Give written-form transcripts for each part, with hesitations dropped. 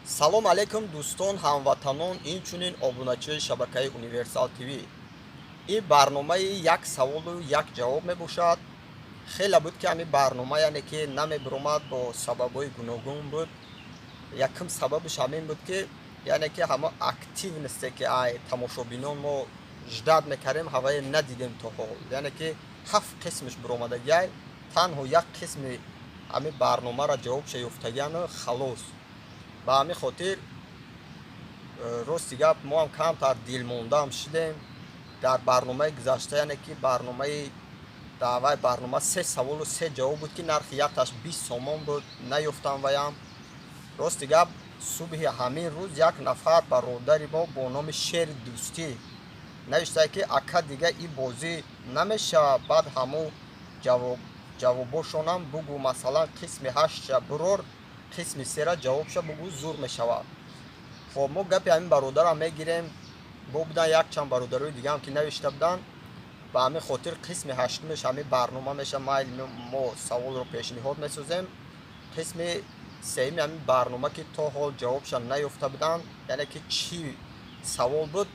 салом алейкум дӯстон, ҳамватанон, инчунин обуначиҳои шабакаи Универсал ТВ. ин барномаи як саволу як ҷавоб мебошад. хеле буд ки ҳамин барнома яъне ки намебиромад бо сабабҳои гуногун буд. якум сабабаш ҳамин буд ки яъне ки ҳама активносте ки тамошобинон мо ждат мекардем ҳавае надидем то ҳол. яъне ки 7 қисмаш биромадагиай, танҳо як қисми ҳамин барномаро ҷавобша ёфтагиану халос. ба ҳамин хотир рости гап мо ҳам камтар дилмондаам шудем. дар барномаи гузашта яъне ки барномаи даъваи барнома 3 саволу 3 ҷавоб буд ки нархи якташ 20 сомон буд, наёфтам ваям. рости гап субҳи ҳамин рӯз як нафар бародари мо бо номи Шери Дӯстӣ навиштае ки ака дига ин бозӣ намешавад, баъд ҳамун ҷавобошонам бугӯ масалан қисми 8ша бурор, қисми 3ра ҷавобша бугӯ зур мешавад. хоб мо гапи ҳамин бародарам мегирем. бо будан якчанд бародарои дигаам ки навишта буданд. ба ҳамин хотир қисми 8умаш ҳамин барнома меша, майли мо саволро пешниҳод месозем. қисми 3-уми ҳамин барнома ки то ҳол ҷавобша наёфта буданд, яъне ки чӣ савол буд,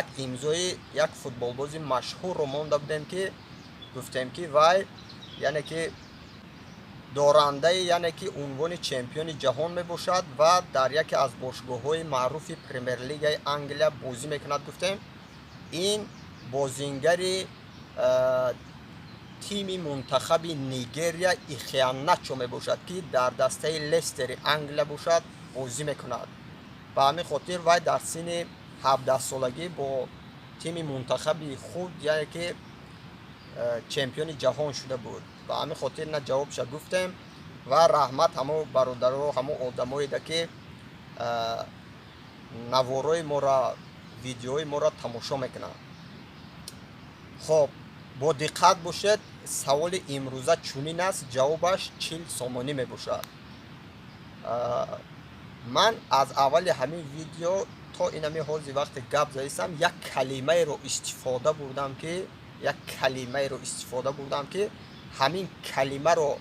як имзои як футболбози машҳурро монда будем ки гуфтем ки вай яъне ки дорандаи яъне ки унвони чемпиони ҷаҳон мебошад ва дар яке аз бошгоҳҳои маъруфи премер-лигаи Англия бозӣ мекунад. гуфтем ин бозингари тими мунтахаби Нигерия Ихианачо мебошад ки дар дастаи Лестери Англия бошад, бозӣ мекунад. ба ҳамин хотир вай дар синни 17-солагӣ бо тими мунтахаби худ яъне ки чемпиони ҷаҳон шуда буд. ба ҳамин хотир на ҷавобша гуфтем ва раҳмат ҳамон бародаро, ҳамон одамоеда ки наворои мора, видеои мора тамошо мекунанд. хоб бо диққат бошед, саволи имрӯза чунин аст, ҷавобаш 40 сомонӣ мебошад. ман аз аввали ҳамин видео то инами ҳози вақте гап задистам, як калимаеро истифода бурдам ки ҳамин калимаро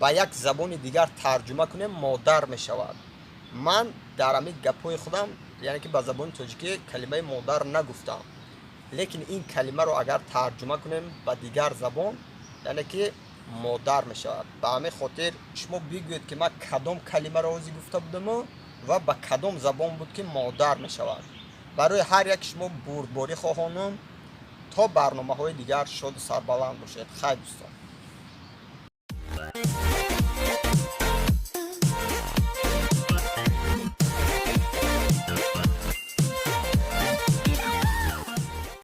ба як забони дигар тарҷума кунем модар мешавад. ман дар ҳамин гапҳои худам яъне ки ба забони тоҷикӣ калимаи модар нагуфтам, лекин ин калимаро агар тарҷума кунем ба дигар забон яъне ки модар мешавад. ба ҳамин хотир шумо бигӯед ки ман кадом калимаро ҳозир гуфта будаму ва ба кадом забон буд ки модар мешавад. барои ҳар як шумо бурдборӣ хоҳонам. то барномаҳои дигар шоду сарбаланд бошед. хайр дӯстон.